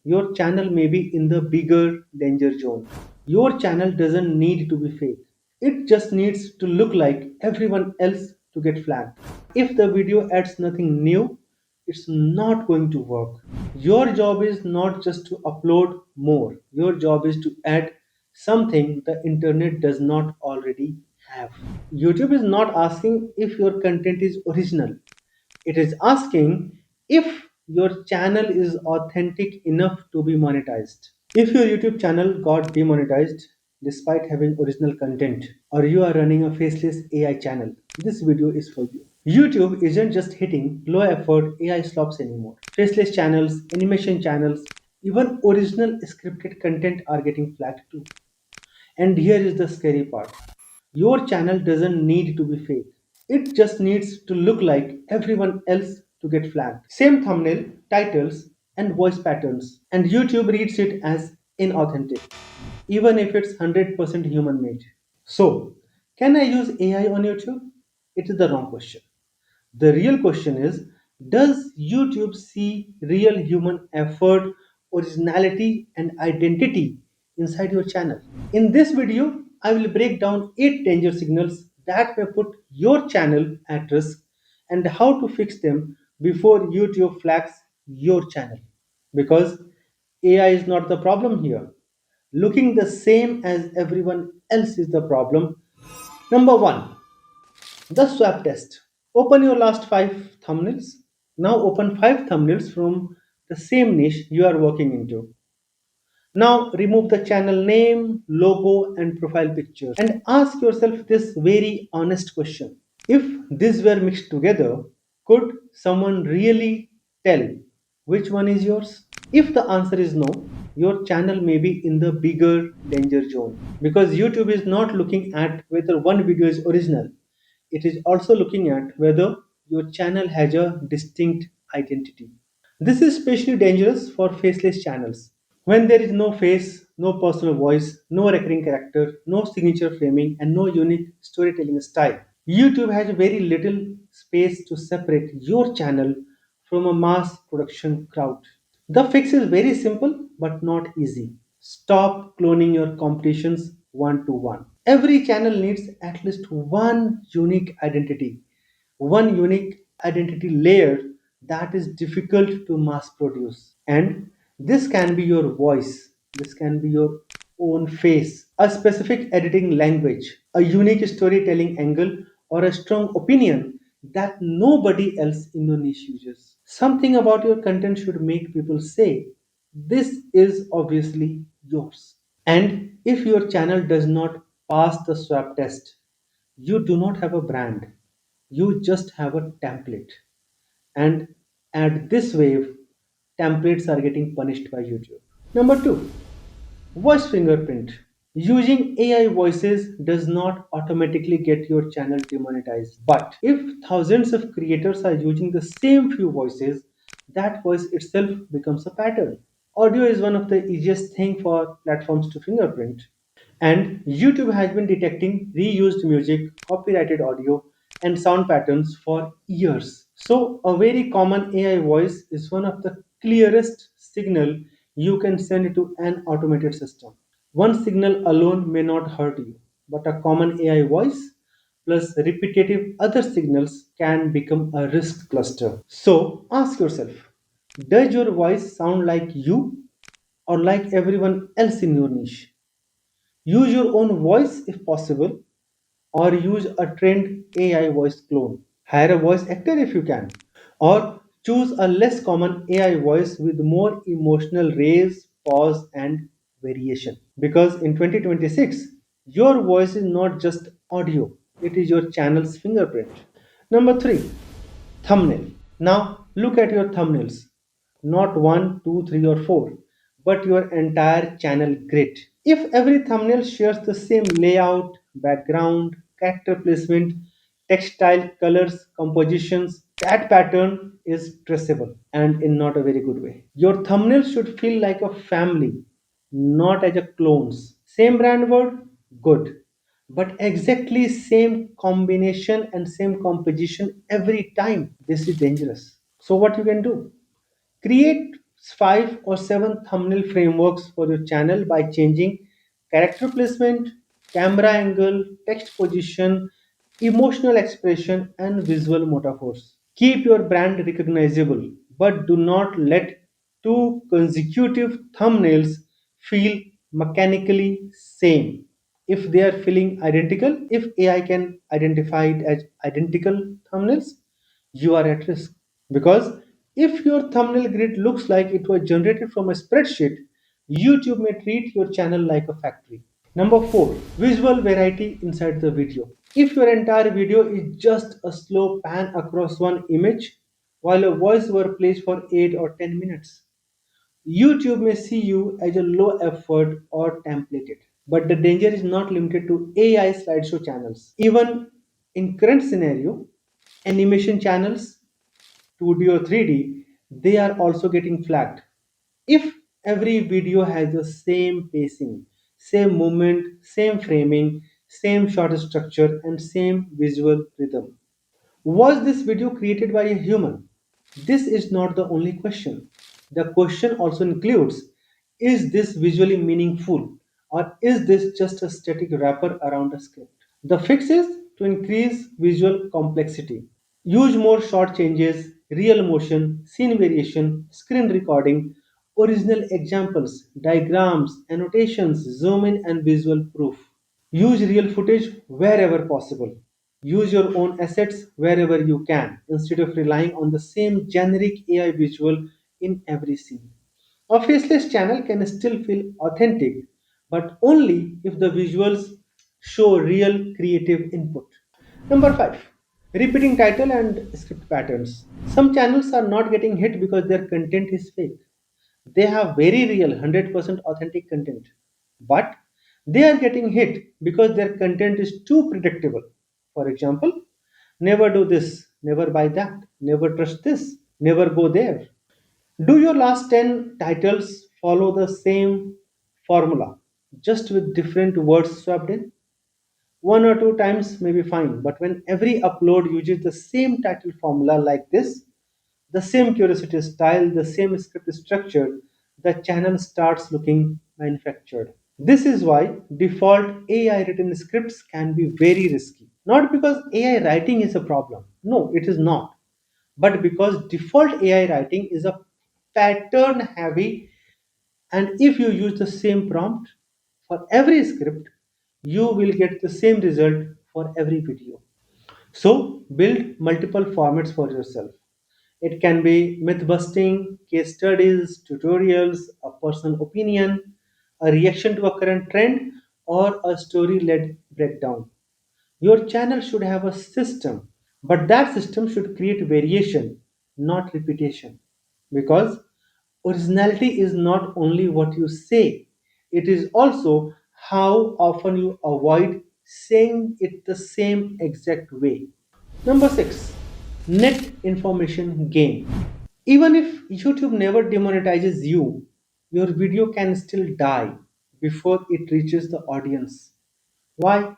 your channel may be in the bigger danger zone. Your channel doesn't need to be fake. It just needs to look like everyone else to get flagged. If the video adds nothing new, it's not going to work. Your job is not just to upload more, your job is to add something the internet does not already have. YouTube is not asking if your content is original, it is asking if your channel is authentic enough to be monetized. If your YouTube channel got demonetized despite having original content, or you are running a faceless AI channel, this video is for you. YouTube isn't just hitting low effort AI slops anymore. Faceless channels, animation channels, even original scripted content are getting flagged too. And here is the scary part, your channel doesn't need to be fake. It just needs to look like everyone else to get flagged. Same thumbnail, titles, and voice patterns. And YouTube reads it as inauthentic, even if it's 100% human made. So, can I use AI on YouTube? It is the wrong question. The real question is, does YouTube see real human effort, originality, and identity inside your channel? In this video, I will break down 8 danger signals that may put your channel at risk and how to fix them before YouTube flags your channel. Because AI is not the problem here. Looking the same as everyone else is the problem. Number 1, the swap test. Open your last 5 thumbnails. Now open 5 thumbnails from the same niche you are working into. Now remove the channel name, logo, and profile picture and ask yourself this very honest question. If these were mixed together, could someone really tell which one is yours? If the answer is no, your channel may be in the bigger danger zone because YouTube is not looking at whether one video is original. It is also looking at whether your channel has a distinct identity. This is especially dangerous for faceless channels. When there is no face, no personal voice, no recurring character, no signature framing, and no unique storytelling style, YouTube has very little space to separate your channel from a mass production crowd. The fix is very simple but not easy. Stop cloning your competitions one to one. Every channel needs at least one unique identity layer that is difficult to mass produce. And this can be your voice, this can be your own face, a specific editing language, a unique storytelling angle, or a strong opinion that nobody else in your niche uses. Something about your content should make people say, this is obviously yours. And if your channel does not pass the swap test, you do not have a brand, you just have a template. And at this wave, templates are getting punished by YouTube. Number 2, voice fingerprint. Using AI voices does not automatically get your channel demonetized. But if thousands of creators are using the same few voices, that voice itself becomes a pattern. Audio is one of the easiest thing for platforms to fingerprint. And YouTube has been detecting reused music, copyrighted audio, and sound patterns for years. So, a very common AI voice is one of the clearest signal you can send to an automated system. One signal alone may not hurt you, but a common AI voice plus repetitive other signals can become a risk cluster. So, ask yourself, does your voice sound like you or like everyone else in your niche? Use your own voice if possible, or use a trained AI voice clone. Hire a voice actor if you can, or choose a less common AI voice with more emotional raise, pause, and variation. Because in 2026, your voice is not just audio, it is your channel's fingerprint. Number 3, thumbnail. Now look at your thumbnails. Not one, two, three, or four, but your entire channel grid. If every thumbnail shares the same layout, background, character placement, textile, colors, compositions, that pattern is traceable and in not a very good way. Your thumbnail should feel like a family, not as a clones. Same brand word, good. But exactly same combination and same composition every time. This is dangerous. So what you can do? Create 5 or 7 thumbnail frameworks for your channel by changing character placement, camera angle, text position, emotional expression, and visual metaphors. Keep your brand recognizable, but do not let two consecutive thumbnails feel mechanically same. If they are feeling identical, if AI can identify it as identical thumbnails, you are at risk. Because if your thumbnail grid looks like it was generated from a spreadsheet, YouTube may treat your channel like a factory. Number 4, visual variety inside the video. If your entire video is just a slow pan across one image while a voiceover plays for 8 or 10 minutes, YouTube may see you as a low effort or templated. But the danger is not limited to AI slideshow channels. Even in current scenario, animation channels, 2D or 3D, they are also getting flagged. If every video has the same pacing, same movement, same framing, same shot structure, and same visual rhythm, was this video created by a human? This is not the only question. The question also includes, is this visually meaningful or is this just a static wrapper around a script? The fix is to increase visual complexity. Use more short changes, real motion, scene variation, screen recording, original examples, diagrams, annotations, zoom in, and visual proof. Use real footage wherever possible. Use your own assets wherever you can instead of relying on the same generic AI visual in every scene. A faceless channel can still feel authentic, but only if the visuals show real creative input. Number 5, repeating title and script patterns. Some channels are not getting hit because their content is fake. They have very real 100% authentic content, but they are getting hit because their content is too predictable. For example, never do this, never buy that, never trust this, never go there. Do your last 10 titles follow the same formula, just with different words swapped in? One or two times may be fine, but when every upload uses the same title formula like this, the same curiosity style, the same script structure, the channel starts looking manufactured. This is why default AI written scripts can be very risky. Not because AI writing is a problem. No, it is not. But because default AI writing is a pattern heavy, and if you use the same prompt for every script, you will get the same result for every video. So build multiple formats for yourself. It can be myth busting, case studies, tutorials, a personal opinion, a reaction to a current trend, or a story led breakdown. Your channel should have a system, but that system should create variation, not repetition. Because originality is not only what you say, it is also how often you avoid saying it the same exact way. Number 6, net information gain. Even if YouTube never demonetizes you, your video can still die before it reaches the audience. Why?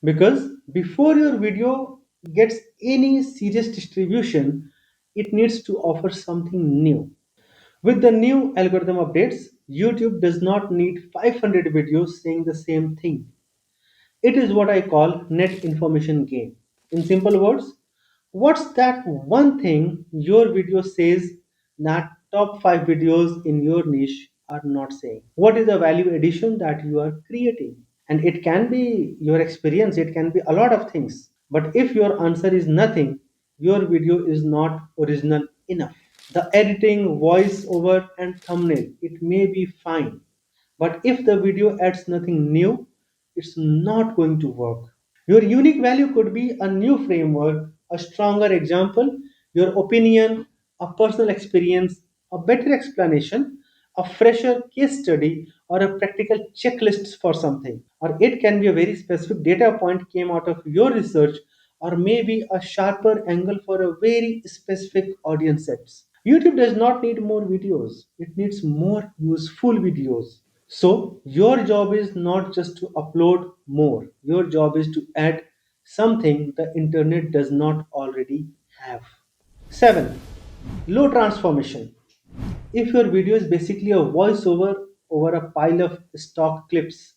Because before your video gets any serious distribution, it needs to offer something new. With the new algorithm updates, YouTube does not need 500 videos saying the same thing. It is what I call net information gain. In simple words, what's that one thing your video says that top 5 videos in your niche are not saying? What is the value addition that you are creating? And it can be your experience, it can be a lot of things. But if your answer is nothing, your video is not original enough. The editing, voiceover, and thumbnail, it may be fine. But if the video adds nothing new, it's not going to work. Your unique value could be a new framework, a stronger example, your opinion, a personal experience, a better explanation, a fresher case study, or a practical checklist for something. Or it can be a very specific data point came out of your research, or maybe a sharper angle for a very specific audience sets. YouTube does not need more videos, it needs more useful videos. So, your job is not just to upload more, your job is to add something the internet does not already have. 7. Low transformation. If your video is basically a voiceover over a pile of stock clips,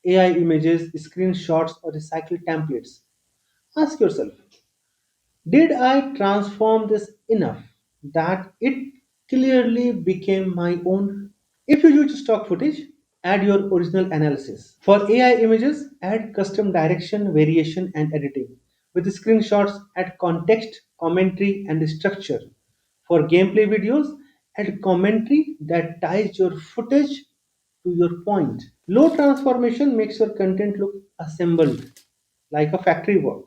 AI images, screenshots, or recycled templates, ask yourself, did I transform this enough that it clearly became my own? If you use stock footage, add your original analysis. For AI images, add custom direction, variation, and editing. With screenshots, add context, commentary, and structure. For gameplay videos, add commentary that ties your footage to your point. Low transformation makes your content look assembled, like a factory work.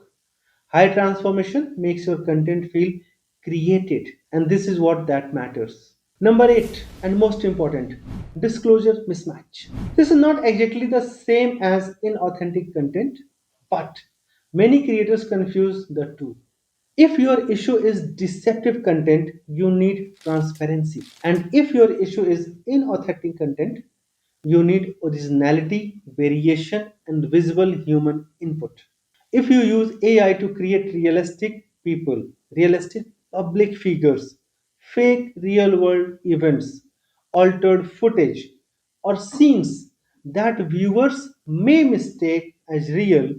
High transformation makes your content feel created, and this is what that matters. Number 8, and most important, disclosure mismatch. This is not exactly the same as inauthentic content, but many creators confuse the two. If your issue is deceptive content, you need transparency. And if your issue is inauthentic content, you need originality, variation, and visible human input. If you use AI to create realistic people, realistic public figures, fake real world events, altered footage, or scenes that viewers may mistake as real,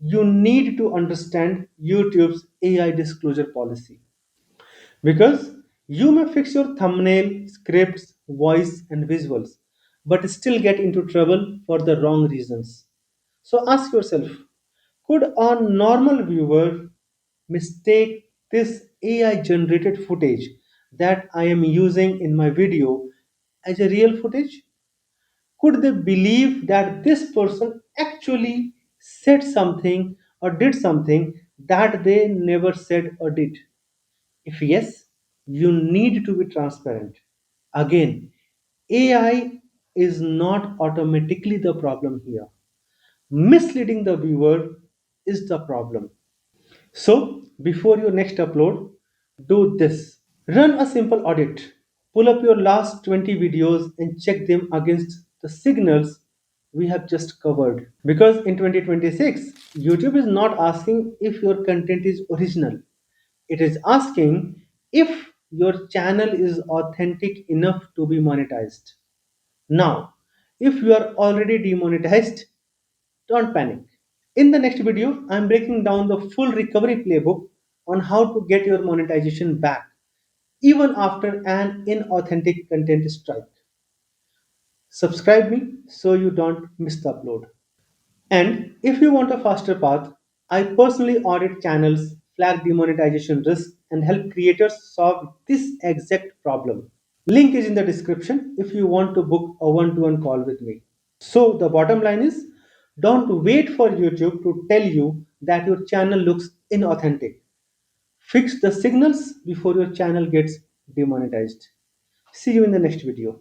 you need to understand YouTube's AI disclosure policy. Because you may fix your thumbnail, scripts, voice, and visuals, but still get into trouble for the wrong reasons. So ask yourself, could a normal viewer mistake this AI generated footage that I am using in my video as a real footage? Could they believe that this person actually said something or did something that they never said or did? If yes, you need to be transparent. Again, AI is not automatically the problem here. Misleading the viewer is the problem. So, before your next upload, do this. Run a simple audit. Pull up your last 20 videos and check them against the signals we have just covered. Because in 2026, YouTube is not asking if your content is original. It is asking if your channel is authentic enough to be monetized. Now, if you are already demonetized, don't panic. In the next video, I'm breaking down the full recovery playbook on how to get your monetization back even after an inauthentic content strike. Subscribe me so you don't miss the upload. And if you want a faster path, I personally audit channels, flag demonetization risks, and help creators solve this exact problem. Link is in the description if you want to book a one-to-one call with me. So the bottom line is, don't wait for YouTube to tell you that your channel looks inauthentic. Fix the signals before your channel gets demonetized. See you in the next video.